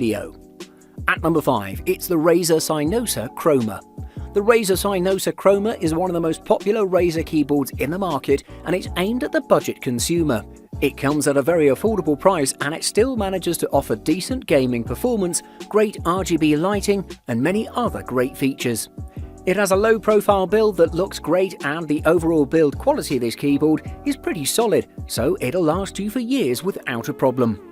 video. At number 5, it's the Razer Cynosa Chroma. The Razer Cynosa Chroma is one of the most popular Razer keyboards in the market, and it's aimed at the budget consumer. It comes at a very affordable price, and it still manages to offer decent gaming performance, great RGB lighting, and many other great features. It has a low-profile build that looks great, and the overall build quality of this keyboard is pretty solid, so it'll last you for years without a problem.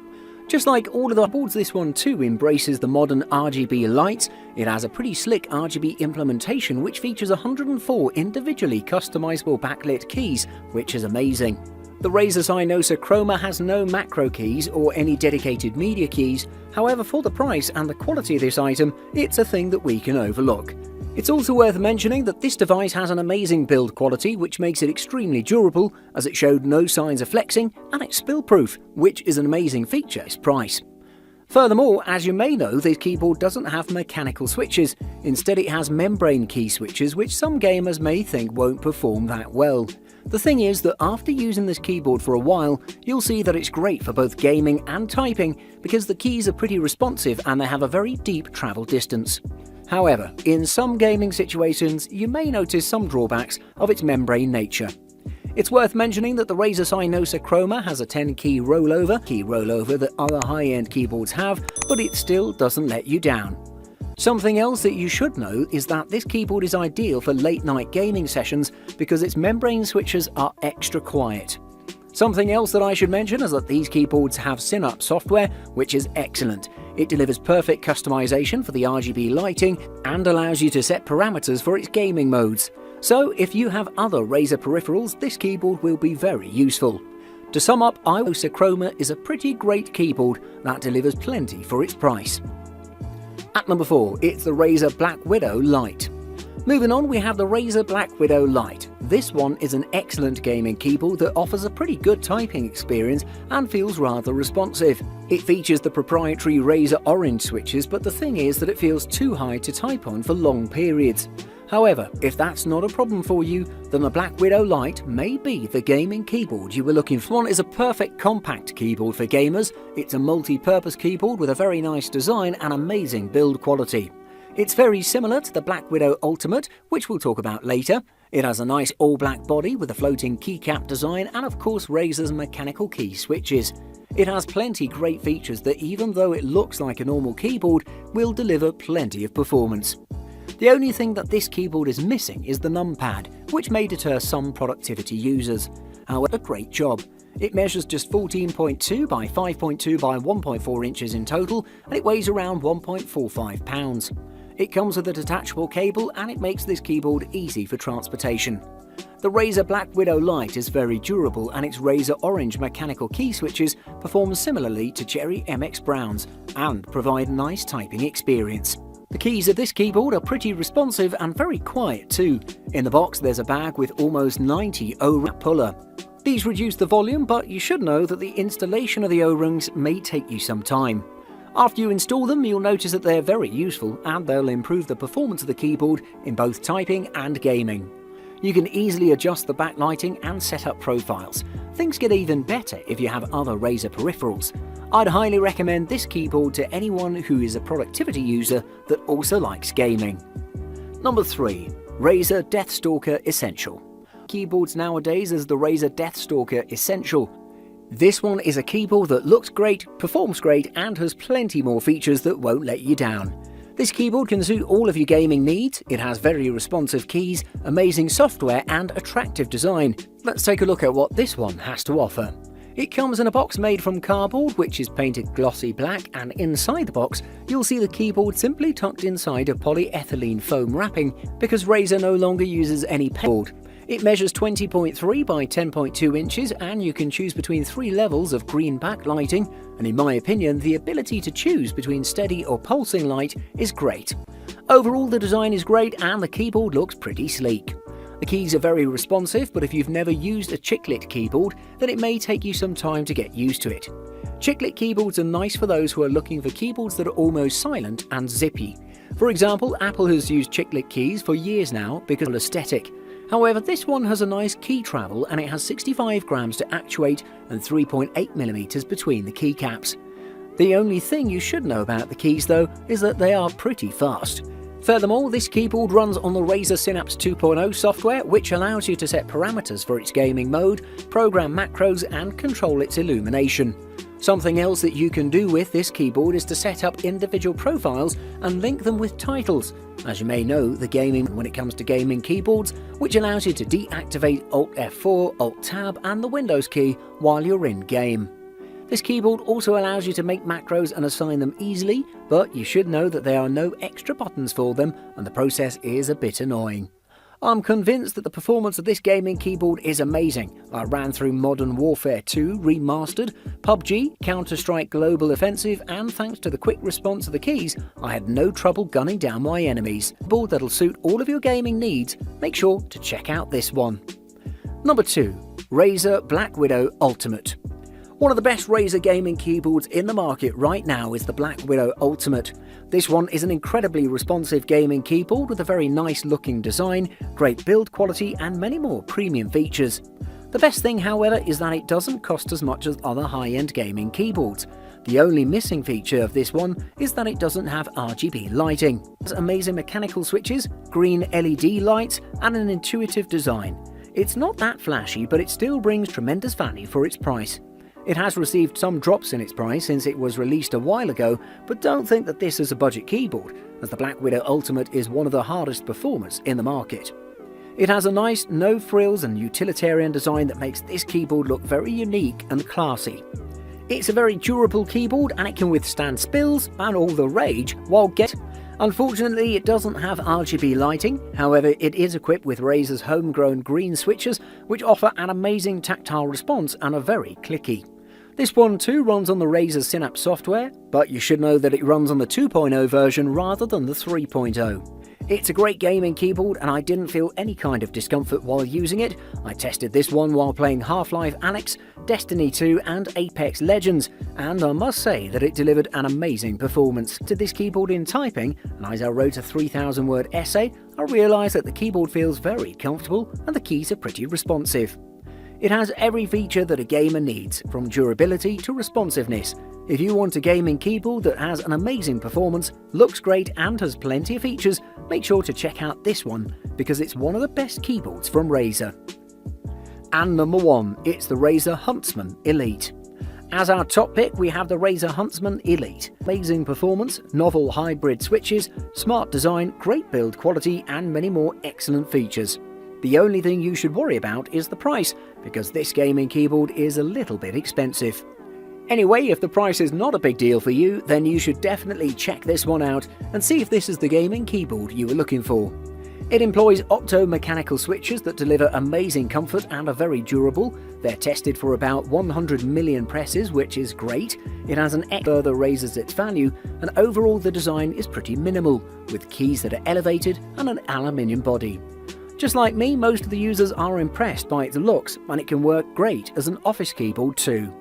Just like all of the boards, this one too embraces the modern RGB lights. It has a pretty slick RGB implementation which features 104 individually customizable backlit keys, which is amazing. The Razer Cynosa Chroma has no macro keys or any dedicated media keys. However, for the price and the quality of this item, it's a thing that we can overlook. It's also worth mentioning that this device has an amazing build quality which makes it extremely durable, as it showed no signs of flexing, and it's spill-proof, which is an amazing feature at its price. Furthermore, as you may know, this keyboard doesn't have mechanical switches. Instead, it has membrane key switches, which some gamers may think won't perform that well. The thing is that after using this keyboard for a while, you'll see that it's great for both gaming and typing because the keys are pretty responsive and they have a very deep travel distance. However, in some gaming situations, you may notice some drawbacks of its membrane nature. It's worth mentioning that the Razer Cynosa Chroma has a 10-key rollover that other high-end keyboards have, but it still doesn't let you down. Something else that you should know is that this keyboard is ideal for late-night gaming sessions because its membrane switches are extra quiet. Something else that I should mention is that these keyboards have Synup software, which is excellent. It delivers perfect customization for the RGB lighting and allows you to set parameters for its gaming modes. So if you have other Razer peripherals, this keyboard will be very useful. To sum up, Cynosa Chroma is a pretty great keyboard that delivers plenty for its price. At number 4, it's the Razer Black Widow Lite. Moving on, we have the Razer Black Widow Lite. This one is an excellent gaming keyboard that offers a pretty good typing experience and feels rather responsive. It features the proprietary Razer Orange switches, but the thing is that it feels too high to type on for long periods. However, if that's not a problem for you, then the Black Widow Lite may be the gaming keyboard you were looking for. One is a perfect compact keyboard for gamers. It's a multi-purpose keyboard with a very nice design and amazing build quality. It's very similar to the Black Widow Ultimate, which we'll talk about later. It has a nice all-black body with a floating keycap design and of course Razer's mechanical key switches. It has plenty great features that, even though it looks like a normal keyboard, will deliver plenty of performance. The only thing that this keyboard is missing is the numpad, which may deter some productivity users. However, a great job. It measures just 14.2 by 5.2 by 1.4 inches in total, and it weighs around 1.45 pounds. It comes with a detachable cable, and it makes this keyboard easy for transportation. The Razer Black Widow Lite is very durable, and its Razer Orange mechanical key switches perform similarly to Cherry MX Browns and provide a nice typing experience. The keys of this keyboard are pretty responsive and very quiet too. In the box there's a bag with almost 90 O-ring puller. These reduce the volume, but you should know that the installation of the O-rings may take you some time. After you install them, you'll notice that they're very useful and they'll improve the performance of the keyboard in both typing and gaming. You can easily adjust the backlighting and set up profiles. Things get even better if you have other Razer peripherals. I'd highly recommend this keyboard to anyone who is a productivity user that also likes gaming. Number 3. Razer Deathstalker Essential. Keyboards nowadays is the Razer Deathstalker Essential. This one is a keyboard that looks great, performs great, and has plenty more features that won't let you down. This keyboard can suit all of your gaming needs. It has very responsive keys, amazing software, and attractive design. Let's take a look at what this one has to offer. It comes in a box made from cardboard, which is painted glossy black, and inside the box you'll see the keyboard simply tucked inside a polyethylene foam wrapping because Razer no longer uses any paintboard. It measures 20.3 by 10.2 inches, and you can choose between 3 levels of green backlighting, and in my opinion the ability to choose between steady or pulsing light is great. Overall the design is great and the keyboard looks pretty sleek. The keys are very responsive, but if you've never used a chiclet keyboard, then it may take you some time to get used to it. Chiclet keyboards are nice for those who are looking for keyboards that are almost silent and zippy. For example, Apple has used chiclet keys for years now because of aesthetic. However, this one has a nice key travel and it has 65 grams to actuate and 3.8mm between the keycaps. The only thing you should know about the keys though is that they are pretty fast. Furthermore, this keyboard runs on the Razer Synapse 2.0 software, which allows you to set parameters for its gaming mode, program macros and control its illumination. Something else that you can do with this keyboard is to set up individual profiles and link them with titles. As you may know, when it comes to gaming keyboards, which allows you to deactivate Alt F4, Alt Tab and the Windows key while you're in game. This keyboard also allows you to make macros and assign them easily, but you should know that there are no extra buttons for them and the process is a bit annoying. I'm convinced that the performance of this gaming keyboard is amazing. I ran through Modern Warfare 2 Remastered, PUBG, Counter-Strike Global Offensive, and thanks to the quick response of the keys, I had no trouble gunning down my enemies. A board that'll suit all of your gaming needs, make sure to check out this one. Number 2. Razer Black Widow Ultimate. One of the best Razer gaming keyboards in the market right now is the Black Widow Ultimate. This one is an incredibly responsive gaming keyboard with a very nice looking design, great build quality and many more premium features. The best thing, however, is that it doesn't cost as much as other high-end gaming keyboards. The only missing feature of this one is that it doesn't have RGB lighting. It has amazing mechanical switches, green LED lights and an intuitive design. It's not that flashy, but it still brings tremendous value for its price. It has received some drops in its price since it was released a while ago, but don't think that this is a budget keyboard, as the Black Widow Ultimate is one of the hardest performers in the market. It has a nice, no frills and utilitarian design that makes this keyboard look very unique and classy. It's a very durable keyboard and it can withstand spills and all the rage while Unfortunately, it doesn't have RGB lighting, however it is equipped with Razer's homegrown green switches which offer an amazing tactile response and are very clicky. This one too runs on the Razer Synapse software, but you should know that it runs on the 2.0 version rather than the 3.0. It's a great gaming keyboard and I didn't feel any kind of discomfort while using it. I tested this one while playing Half-Life Alyx, Destiny 2 and Apex Legends, and I must say that it delivered an amazing performance. To this keyboard in typing, and as I wrote a 3,000-word essay, I realised that the keyboard feels very comfortable and the keys are pretty responsive. It has every feature that a gamer needs, from durability to responsiveness. If you want a gaming keyboard that has an amazing performance, looks great and has plenty of features, make sure to check out this one, because it's one of the best keyboards from Razer. And number 1, it's the Razer Huntsman Elite. As our top pick, we have the Razer Huntsman Elite. Amazing performance, novel hybrid switches, smart design, great build quality and many more excellent features. The only thing you should worry about is the price, because this gaming keyboard is a little bit expensive. Anyway, if the price is not a big deal for you, then you should definitely check this one out and see if this is the gaming keyboard you were looking for. It employs opto-mechanical switches that deliver amazing comfort and are very durable. They're tested for about 100 million presses, which is great. It has an further raises its value, and overall the design is pretty minimal, with keys that are elevated and an aluminium body. Just like me, most of the users are impressed by its looks, and it can work great as an office keyboard too.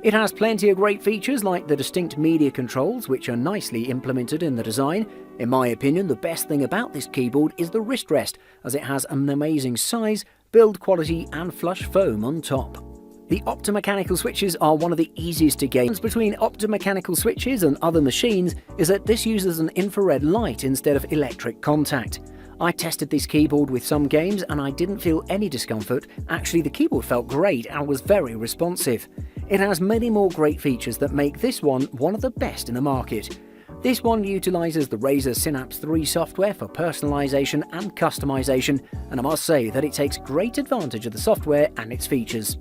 It has plenty of great features like the distinct media controls, which are nicely implemented in the design. In my opinion, the best thing about this keyboard is the wrist rest, as it has an amazing size, build quality and flush foam on top. The optomechanical switches are one of the easiest to game. The difference between optomechanical switches and other machines is that this uses an infrared light instead of electric contact. I tested this keyboard with some games and I didn't feel any discomfort. Actually, the keyboard felt great and was very responsive. It has many more great features that make this one of the best in the market. This one utilises the Razer Synapse 3 software for personalisation and customisation, and I must say that it takes great advantage of the software and its features.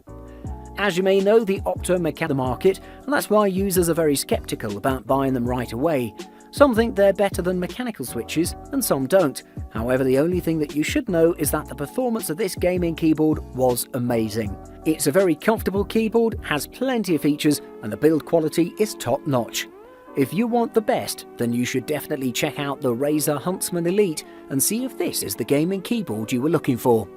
As you may know, the optomechanical market, and that's why users are very sceptical about buying them right away. Some think they're better than mechanical switches, and some don't. However, the only thing that you should know is that the performance of this gaming keyboard was amazing. It's a very comfortable keyboard, has plenty of features, and the build quality is top-notch. If you want the best, then you should definitely check out the Razer Huntsman Elite and see if this is the gaming keyboard you were looking for.